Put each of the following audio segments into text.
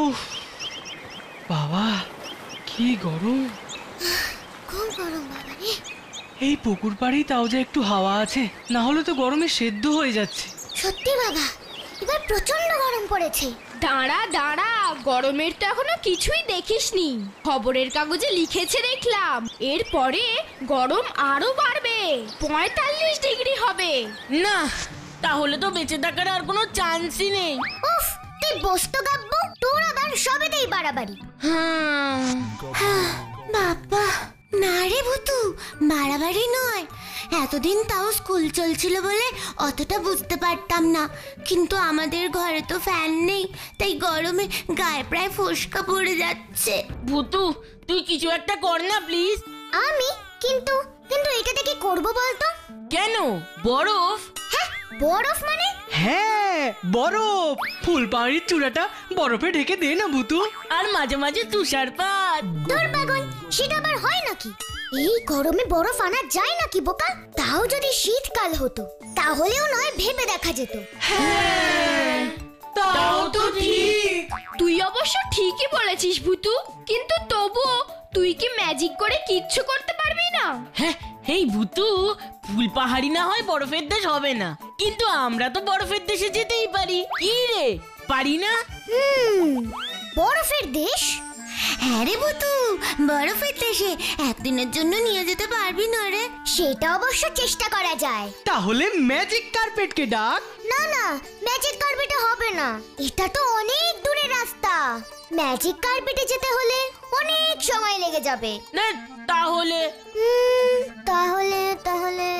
উফ বাবা কি গরম, খুব গরম বাবা রে। এই পুকুর পাড়েই তাও যে একটু হাওয়া আছে, না হলে তো গরমে সেদ্ধ হয়ে যাচ্ছে। সত্যি বাবা, এবার প্রচন্ড গরম পড়েছে। দাঁড়া দাঁড়া, গরমের তো এখনো কিছুই দেখিসনি। খবরের কাগজে লিখেছে দেখলাম, এরপরে গরম আরো বাড়বে, 45 ডিগ্রি হবে। না, তাহলে তো বেঁচে থাকার আর কোনো চান্সই নেই। উফ, তুই বসতো গাব্বু, তোর আবার সবেতেই বাড়াবাড়ি। বাবা না রে ভুতু, বাড়াবাড়ি নয়। এতদিন তাও স্কুল চলছিল বলে অতটা বুঝতে পারতাম না, কিন্তু আমাদের ঘরে তো ফ্যান নেই, তাই গরমে গায়ে প্রায় ফোসকা পড়ে যাচ্ছে। ভুতু, তুই কিছু একটা কর না প্লিজ। আমি কিন্তু কিন্তু এটাতে কি করব বলতো? কেন? বরফ? হ্যাঁ, বরফ মানে? হ্যাঁ বরফ, ফুলপাড়ির চূড়াটা বরফে ঢেকে দে না ভুতু। আর মাঝে মাঝে তুষারপাত। তোর পাগল, সেটা আবার হয় নাকি? এই গরমে বরফ আনা যায় নাকি বোকা? তাও যদি শীতকাল হতো, তাহলেও নয় ভেবে দেখা যেত। তাও তো ঠিক। তুই অবশ্য ঠিকই বলেছিস ভুতু, কিন্তু তবুও তুই কি ম্যাজিক করে কিচ্ছু করতে পারবি না? হ্যাঁ, এই ভুতু, ফুল পাহাড়ি না হয় বরফের দেশ হবে না, কিন্তু আমরা তো বরফের দেশে যেতেই পারি। কি রে, পারি না? বরফের দেশ? হ্যাঁ রে ভুতু, বরফের দেশে একদিনের জন্য নিয়ে যেতে পারবি না রে? সেটা অবশ্য চেষ্টা করা যায়। তাহলে ম্যাজিক কার্পেটকে ডাক। না না, ম্যাজিক কার্পেটে হবে না, এটা তো অনেক দূরের রাস্তা। ম্যাজিক কার্পেটে যেতে হলে অনেক সময় লেগে যাবে। না, তাহলে তাহলে তাহলে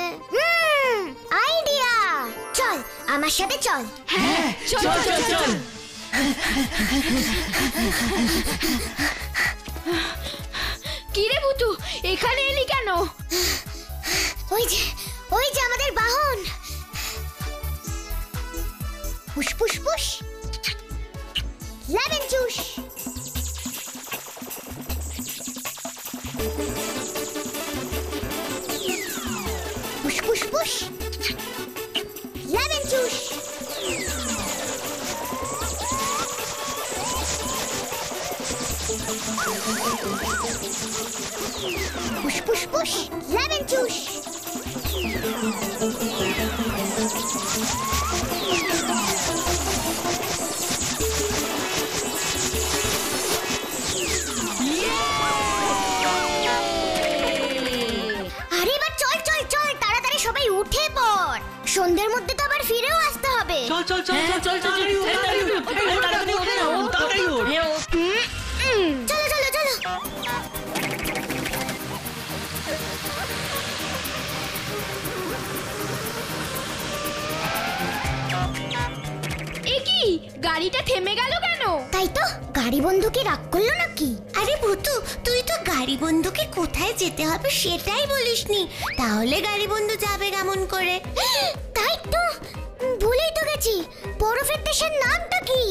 আইডিয়া, চল আমার সাথে চল। হ্যাঁ, চল চল চল। কি রে ভুতু, এখানে এলি কেন? ওই যে আমাদের বাহন। Push push push, lemon juice. Push push push, lemon juice. Push push push, lemon juice. আরে এবার চল চল চল, তাড়াতাড়ি সবাই উঠে পড়, সন্ধ্যের মধ্যে তো আবার ফিরেও আসতে হবে। চল চল চল চল চল চল, তাড়াতাড়ি ওঠ। চলো চলো চলো। এ কি, গাড়িটা থেমে গেল কেন? তাই তো, গাড়ি বন্ধুকে রাগ করলো নাকি? আরে ভুতু, তুই তো গাড়ি বন্ধুকে কোথায় যেতে হবে সেটাই বলিসনি, তাহলে গাড়ি বন্ধু যাবে কেমন করে? তাই তো, ভুলেই তো গেছি, বরফের দেশের নামটা কি?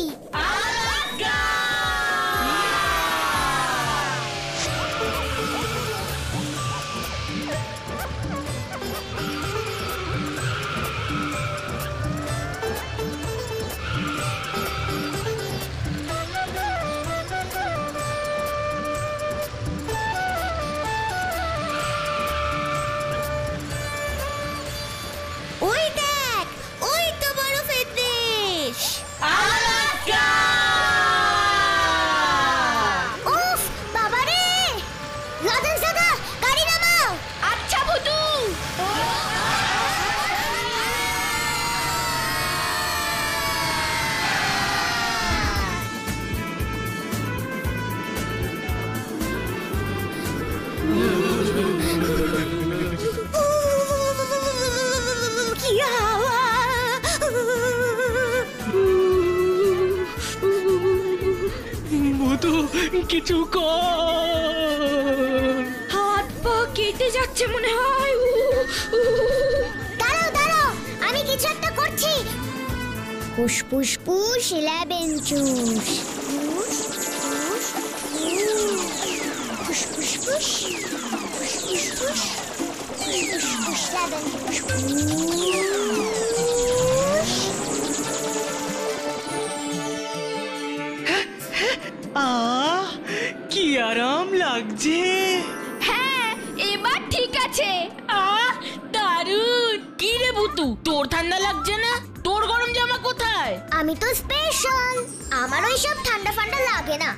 ওই দেখ, ওই তো বরফের দেশ। উফ বাবা রে, লাদেন দাদা গাড়ি নামাও। আচ্ছা ভুতু। কি হাওয়া! ভুতু কিছু কর। হাত পা কেটে যাচ্ছে মনে হয়। দাঁড়াও দাঁড়াও, আমি কিছু একটা করছি। Push push push, lemon juice. Push push push, push push push, push push lemon juice. কি আরাম লাগছে। হ্যাঁ এবার ঠিক আছে। দারুণ। কি রে ভুতু, তোর ঠান্ডা লাগছে না? তোর গরম জামা কোথায়? আমি তো স্পেশাল, আমার ওই সব ঠান্ডা ফান্ডা লাগে না।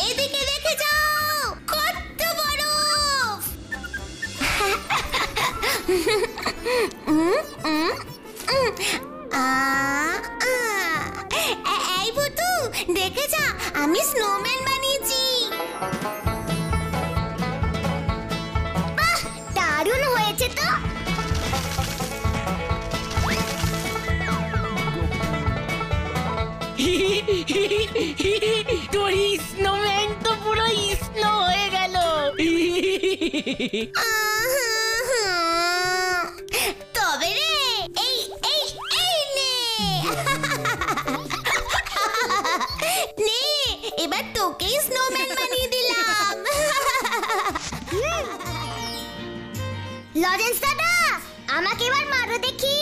এদিকে দেখে যাও, কত বরফ! এই ভুতু, দেখে যা, আমি স্নোম্যান বানিয়েছি। বাহ, দারুণ হয়েছে তো। তোর স্নোম্যান তো পুরো স্নো হয়ে গেল। তবে রে, এই এই এই নে। নে, এবার তোকেই স্নোম্যান বানিয়ে দিলাম। লরেন্স দাদা, আমাকে এবার মারো দেখি।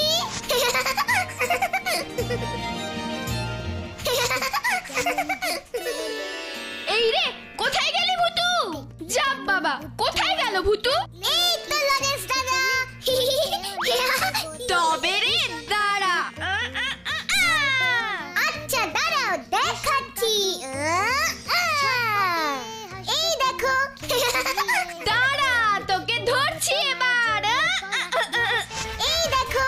এই রে, কোথায় গেলি ভুতু? যাব বাবা, কোথায় গেল ভুতু? এই তো লরেন্স দাদা। তবে রে দাঁড়া। আচ্ছা দাঁড়াও, দেখাচ্ছি। এই দেখো। দাঁড়া, তোকে ধরছি এবার। এই দেখো।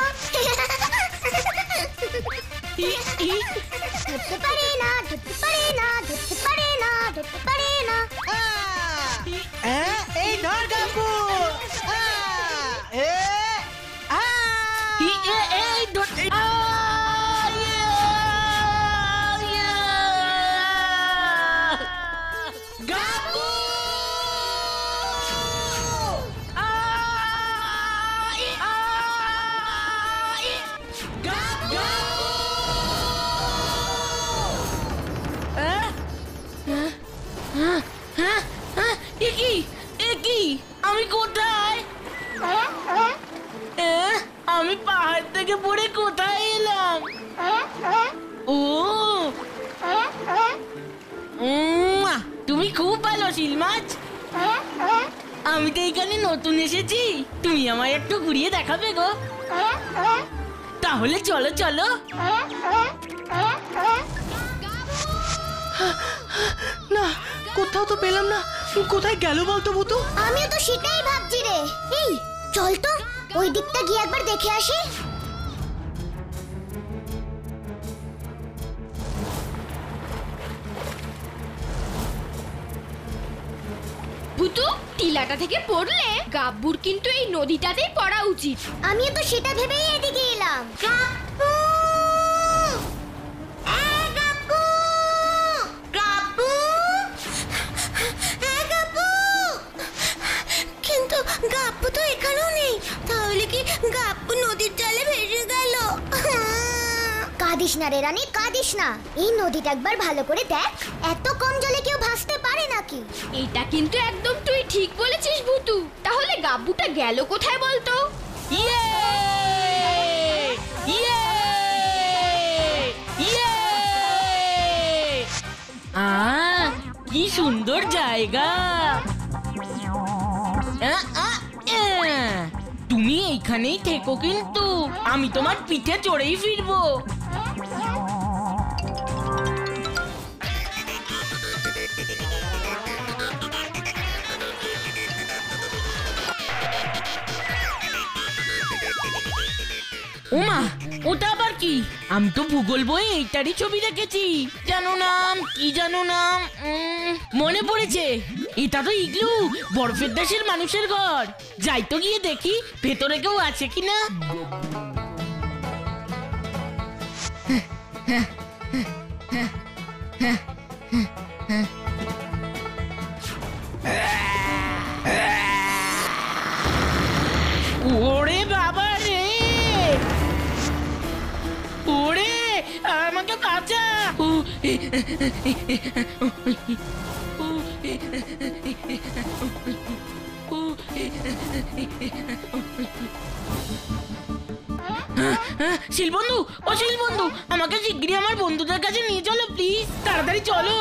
ধরতে পারে না, ধরতে পারে না, ধরতে পারে না, ধরতে পারে না। এই ধর কাকু। আমি কোথায়? আমি পাহাড় থেকে পড়ে কোথায় এলাম? ও তুমি খুব ভালো শিল মাছ। আমি তো এখানে নতুন এসেছি, তুমি আমায় একটু ঘুরিয়ে দেখাবে গো। তাহলে চলো চলো। না, কোথাও তো পেলাম না। কোথায় গেল বলতো ভুতু? আমিও তো সেটাই ভাবছি রে। এই চল তো, ওই দিকটা গিয়ে একবার দেখে আসি। ভুতু, টিলাটা থেকে পড়লে গাব্বুর কিন্তু এই নদীটাতেই পড়া উচিত। আমিও তো সেটা ভেবেই এদিকে এলাম। গাব্বু! গাব্বু! গাব্বু! গাব্বু! কিন্তু গাব্বু তো এখানেও নেই। তাহলে কি গাব্বু নদীর জলে ভেসে গেল? কাঁদিস না রে রানী, কাঁদিস না। এই নদীটা একবার ভালো করে দেখ, এত কম জলে কেউ ভাসতে পারে নাকি? এটা কিন্তু একদম তুই ঠিক বলেছিস ভুতু। তাহলে গাব্বুটা গেল কোথায় বলতো? ইয়ে! ইয়ে! ইয়ে! কি সুন্দর জায়গা। তুমি এইখানেই থেকো, কিন্তু আমি তোমার পিঠে চড়েই ফিরবো। ওমা, ওটা আবার কি? আমি তো ভূগোল বইয়ে এইটারই ছবি দেখেছি। জানো নাম কি, জানো নাম? মনে পড়েছে, এটা তো ইগলু, বরফের দেশের মানুষের ঘর। যাই তো গিয়ে দেখি ভেতরে কেউ আছে কিনা। ওরে বাবা রে, ওরে আমাকে বাঁচা। হ্যাঁ, শিলবন্ধু, ও শিলবন্ধু, আমাকে শিগগিরই আমার বন্ধুদের কাছে নিয়ে চলো প্লিজ, তাড়াতাড়ি চলো।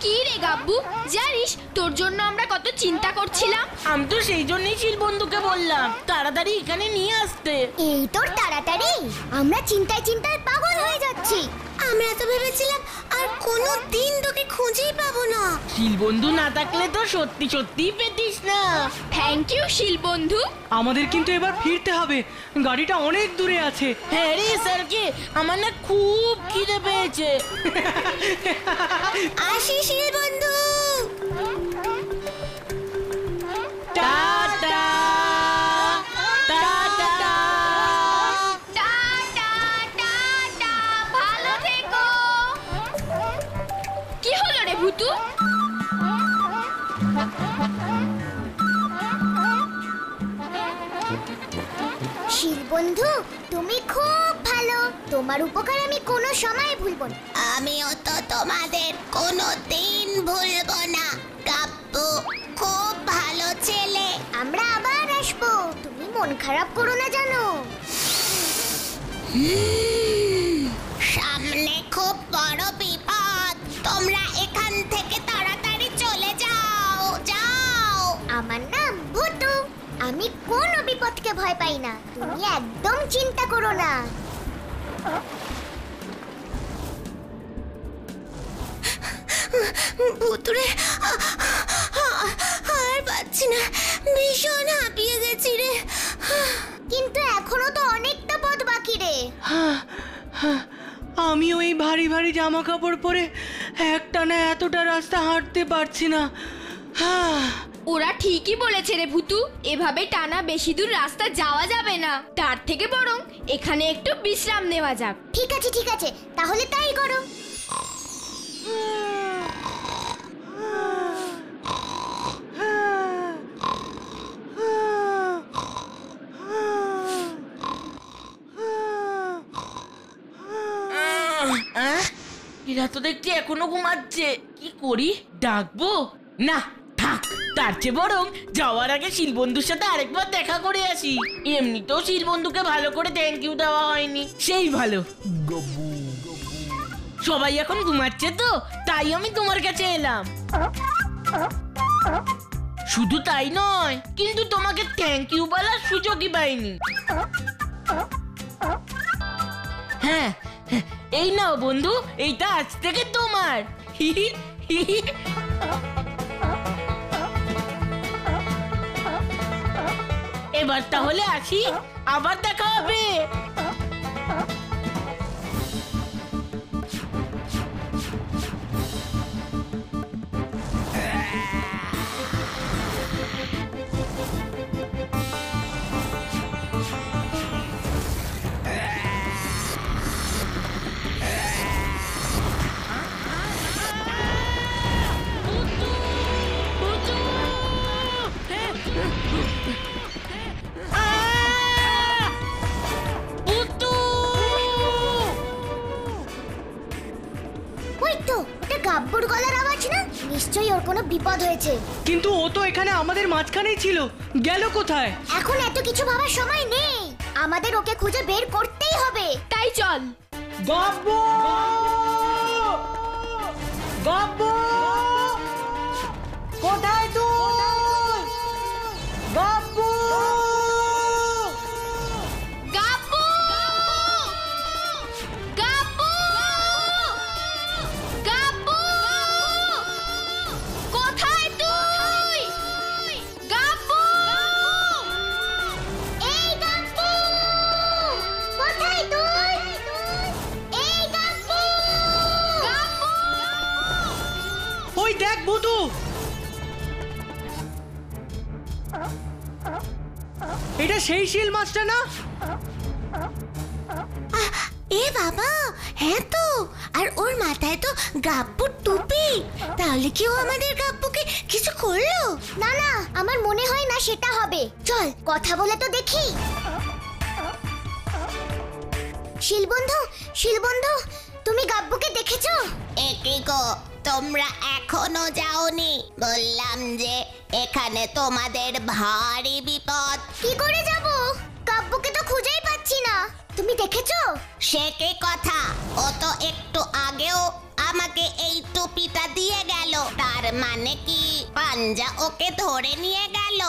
কি রে গাব্বু, জানিস তোর জন্য আমরা কত চিন্তা করছিলাম। আমি তো সেই জন্যই শিলবন্ধুকে বললাম তাড়াতাড়ি এখানে নিয়ে আসতে। এই তোর তাড়াতাড়ি, আমরা চিন্তায় চিন্তায় পাগল হয়ে যাচ্ছি। আমরা তো ভেবেছিলাম আর কোনো দিন তোকে খুঁজেই পাবো না। শিলবন্ধু না থাকলে তো সত্যি সত্যিই পেতিস না। Thank you Shilbandhu. আমাদের কিন্তু এবার ফিরতে হবে, গাড়িটা অনেক দূরে আছে। হ্যাঁ রে স্যারকে, আমার না খুব খিদে পেয়েছে। আসি শিল বন্ধু। Tata tata. টাটা টাটা, ভালো থেকো। কি হলো রে ভূতু? শিল বন্ধু, তুমি খুব ভালো, তোমার উপকার আমি কোনো সময় ভুলবো না। আমিও তো তোমাদের কোনো দিন ভুলবো না। কাব্বু খুব ভালো ছেলে, আমরা আবার আসবো, তুমি মন খারাপ করো না জানো। সামনে খুব বড় বিপদ, তোমরা এখান থেকে তাড়াতাড়ি চলে যাও, যাও। আমার নাম ভূতু, আমি কোনো বিপদকে ভয় পাই না, তুমি একদম চিন্তা করো না। ভূতুরে আর পাচ্ছি না, ভীষণ হাঁপিয়ে গেছি রে। কিন্তু এখনো তো অনেকটা পথ বাকি রে। আমিও এই ভারী ভারী জামা কাপড় পরে একটানা এতটা রাস্তা হাঁটতে পারছি না। ওরা ঠিকই বলেছে রে ভূতু, এভাবে টানা বেশি দূর রাস্তা যাওয়া যাবে না, তার থেকে বরং এখানে একটু বিশ্রাম নেওয়া যাক। ঠিক আছে ঠিক আছে, তাহলে তাই করো। এরা তো দেখছি এখনো ঘুমাচ্ছে, কি করি? ডাকবো না, থাক, তার চেয়ে বরং যাওয়ার আগে শিলবন্ধুর সাথে আরেকবার দেখা করে আসি। এমনিতেও শিলবন্ধুকে ভালো করে থ্যাংক ইউ দেওয়া হয়নি, সেই ভালো। সবাই এখন ঘুমাচ্ছে তো, তাই আমি তোমার কাছে এলাম। শুধু তাই নয়, কিন্তু তোমাকে থ্যাংক ইউ বলার সুযোগই পাইনি। হ্যাঁ, এই নাও বন্ধু, এইটা আজ থেকে তোমার। এবার তাহলে আসি, আবার দেখা হবে। ওই তো, ওটা গাব্বুর গলার আওয়াজ না? নিশ্চয়ই ওর কোনো বিপদ হয়েছে। কিন্তু ও তো এখানে আমাদের মাঝখানেই ছিল, গেল কোথায়? এখন এত কিছু ভাবার সময় নেই, আমাদের ওকে খুঁজে বের করতেই হবে। তাই চল। গাব্বু! গাব্বু! কোথায় তুই? গাব্বু! গাব্বু! গাব্বু! গাব্বু! কোথায় তুই? গাব্বু! এই গাব্বু! কোথায় তুই? এই গাব্বু! গাব্বু! ওই দেখ ভূতু! এটা সেই শিল মাছটা না? এ বাবা, হ্যাঁ তো, আর ওর মাথায় তো গাব্বুর টুপি। তাহলে কি ও আমাদের গাব্বুকে কিছু করলো? না না, আমার মনে হয় না সেটা হবে। চল কথা বলে তো দেখি। শিলবন্ধু, শিলবন্ধু, তুমি গাব্বুকে দেখেছো? একে গো, তোমরা এখনো যাওনি? বললাম যে এখানে তোমাদের ভারী বিপদ। কি করে যাব? কাব্যকে তো খুঁজেই পাচ্ছি না। তুমি দেখেছো? সে কি কথা? ও তো একটু আগেও আমাকে এই টুপিটা দিয়ে গেল। তার মানে কি পাঞ্জা ওকে ধরে নিয়ে গেল?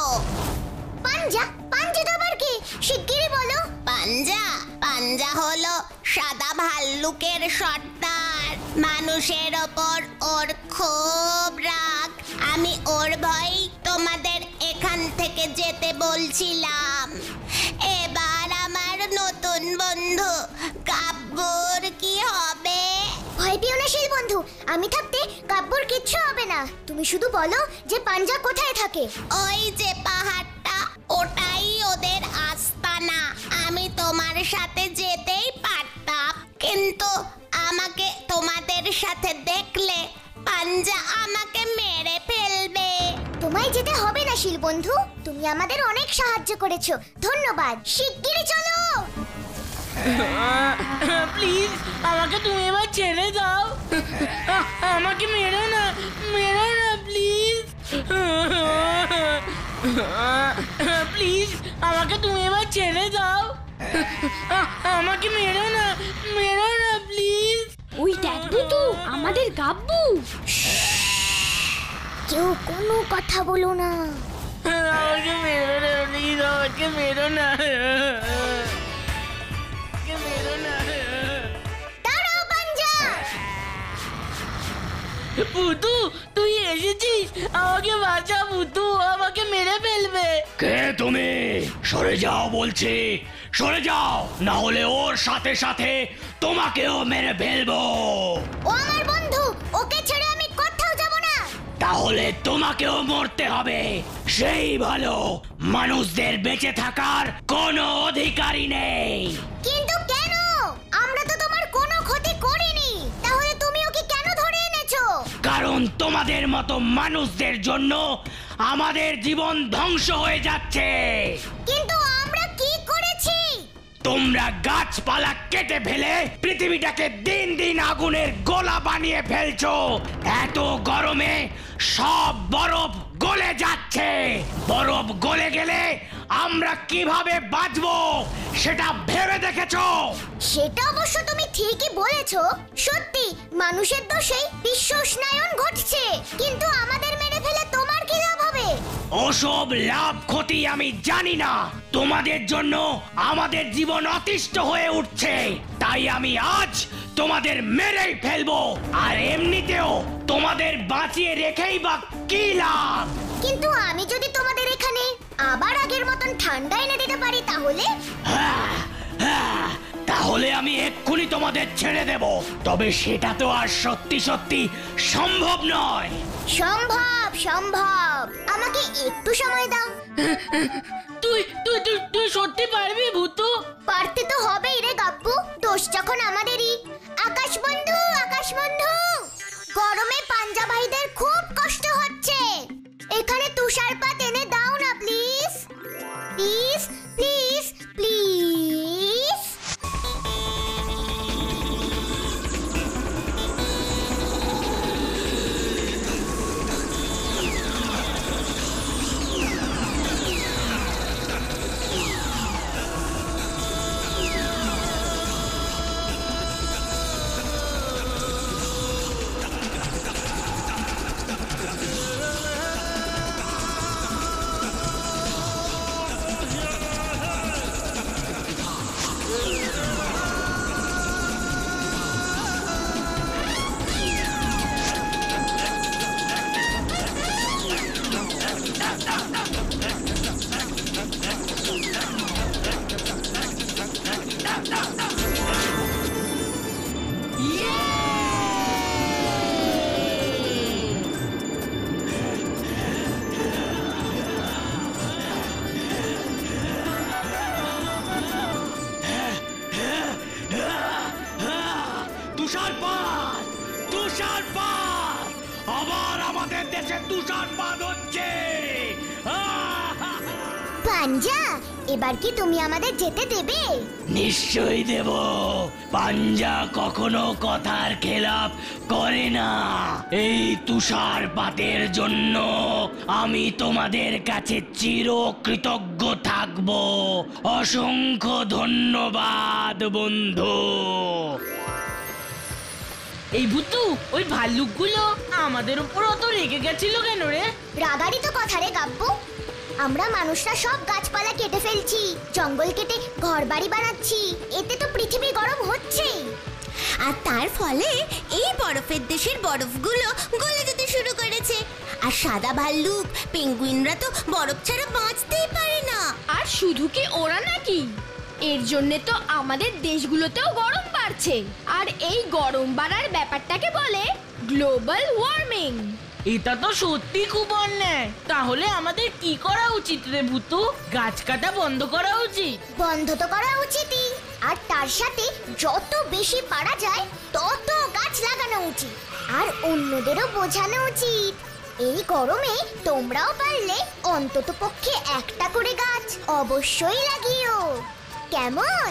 পাঞ্জা? পাঞ্জা তো আবার কি? শিগগিরই বলো। পাঞ্জা? পাঞ্জা হলো সাদা ভাল্লুকের সর্দার। মানুষের ওপর ওর খুব রাগ। আমি ওর ভয় তোমাদের এখান থেকে যেতে বলছিলাম। এবার আমার নতুন বন্ধু কাব্যর কি হবে? ভয় পেও না শিল বন্ধু, আমি থাকতে কাব্যর কিচ্ছু হবে না। তুমি শুধু বলো যে পাঞ্জা কোথায় থাকে। ওই যে পাহাড়টা, ওটাই ওদের আস্তানা। আমি তোমার সাথে যেতেই পারতাম, কিন্তু আমাকে তোমাদের সাথে দেখলে পাঞ্জা আমাকে মেরে ফেলবে। তোমায় যেতে হবে না শিল বন্ধু, তুমি আমাদের অনেক সাহায্য করেছো। ধন্যবাদ। শিগগিরই চলো। প্লিজ আমাকে তুমি এবার ছেড়ে দাও। আমাকে মেরো না, মেরো না প্লিজ। প্লিজ আমাকে তুমি এবার ছেড়ে দাও। আমাকে মেরো না, মেরো না প্লিজ। ওই দেখ ভূতু, আমাদের গাব্বু। কেউ কোনো কথা বলো না। আমাকে মেরো না প্লিজ, আমাকে মেরো না। আমাকে মেরো না। দাঁড়াও পাঞ্জা। ভূতু তুই এসেছিস, আমাকে বাঁচা ভূতু, আমাকে মেরে ফেলবে। কে তুমি? সরে যাও বলছি, সরে যাও, না হলে ওর সাথে সাথে তোমাকেও মেরে ফেলবো। ও আমার বন্ধু, ওকে ছেড়ে আমি কোথাও যাব না। তাহলে তোমাকেও মরতে হবে, সেই ভালো। মানুষদের বেঁচে থাকার কোনো অধিকারই নেই। কিন্তু কেন? আমরা তো তোমার কোনো ক্ষতি করিনি। তাহলে তুমি ওকে কেন ধরে এনেছো? কারণ তোমাদের মতো মানুষদের জন্য আমাদের জীবন ধ্বংস হয়ে যাচ্ছে। কিন্তু আমরা কি করেছি? তোমরা গাছপালা কেটে ফেলে পৃথিবীটাকে দিন দিন আগুনের গোলা বানিয়ে ফেলছো। এত গরমে সব বরফ গলে যাচ্ছে। বরফ গলে গেলে আমরা কিভাবে বাঁচবো সেটা ভেবে দেখেছো? সেটা অবশ্য তুমি ঠিকই বলেছো। সত্যি মানুষের দোষেই বিশ্ব উষ্ণায়ন ঘটছে। কিন্তু আমাদের মেরে ফেলে তোমার কি লাভ হবে? ওসব লাভ ক্ষতি আমি জানি না। তোমাদের জন্য আমাদের জীবন অতিষ্ঠ হয়ে উঠছে, তাই আমি আজ তোমাদের মেরেই ফেলবো। আর এমনিতেও তোমাদের বাঁচিয়ে রেখেই বা কি লাভ? কিন্তু আমি যদি তোমাদের এখানে আবার আগের মতন ঠান্ডা এনে দিতে পারি তাহলে? তাহলে আমি এক্ষুনি তোমাদের ছেড়ে দেব। তবে সেটা তো আর সত্যি সত্যি সম্ভব নয়। সম্ভব, সম্ভব। আমাকে একটু সময় দাও। তুই তুই তুই তুই সত্যি পারবি ভূতু? পারতে তো হবেই রে গাব্বু, দোষ যখন আমাদেরই। আকাশ বন্ধু, আকাশ বন্ধু, গরমে পাঞ্জা ভাইদের খুব কষ্ট হচ্ছে। এখানে তুষারপাত এনে দাও না প্লিজ, প্লিজ, প্লিজ, প্লিজ। তুষারপাত, তুষারপাত, আবার আমাদের দেশে তুষারপাত হচ্ছে। পাঞ্জা, এবার কি তুমি আমাদের যেতে দেবে? নিশ্চয়ই দেব। পাঞ্জা কখনো কথার খেলাপ করে না। এই তুষারপাতের জন্য আমি তোমাদের কাছে চিরকৃতজ্ঞ থাকব। অসংখ্য ধন্যবাদ বন্ধু। এই ভূতু, ওই ভাল্লুকগুলো আমাদের উপর অত রেগে গেছিল কেন রে? রাগারই তো কথা রে গাব্বু। আমরা মানুষরা সব গাছপালা কেটে ফেলছি, জঙ্গল কেটে ঘরবাড়ি বানাচ্ছি, এতে তো পৃথিবী গরম হচ্ছে। আর তার ফলে এই বরফের দেশের বরফগুলো গলে যেতে শুরু করেছে। আর সাদা ভাল্লুক, পেঙ্গুইনরা তো বরফ ছাড়া বাঁচতেই পারে না। আর শুধু কি ওরা নাকি, এর জন্য তো আমাদের দেশগুলোতেও গরম বাড়ছে। আর এই গরম বাড়ার ব্যাপারটাকে বলে গ্লোবাল ওয়ার্মিং। এটা তো সত্যি খুব অন্যায়। তাহলে আমাদের কি করা উচিত রে ভূতু? গাছ কাটা বন্ধ করা উচিত। বন্ধ তো করা উচিতই, আর তার সাথে যত বেশি পারা যায় তত গাছ লাগানো উচিত। আর অন্যদেরও বোঝানো উচিত, এই গরমে তোমরাও পারলে অন্তত পক্ষে একটা করে গাছ অবশ্যই লাগিও। কেমন?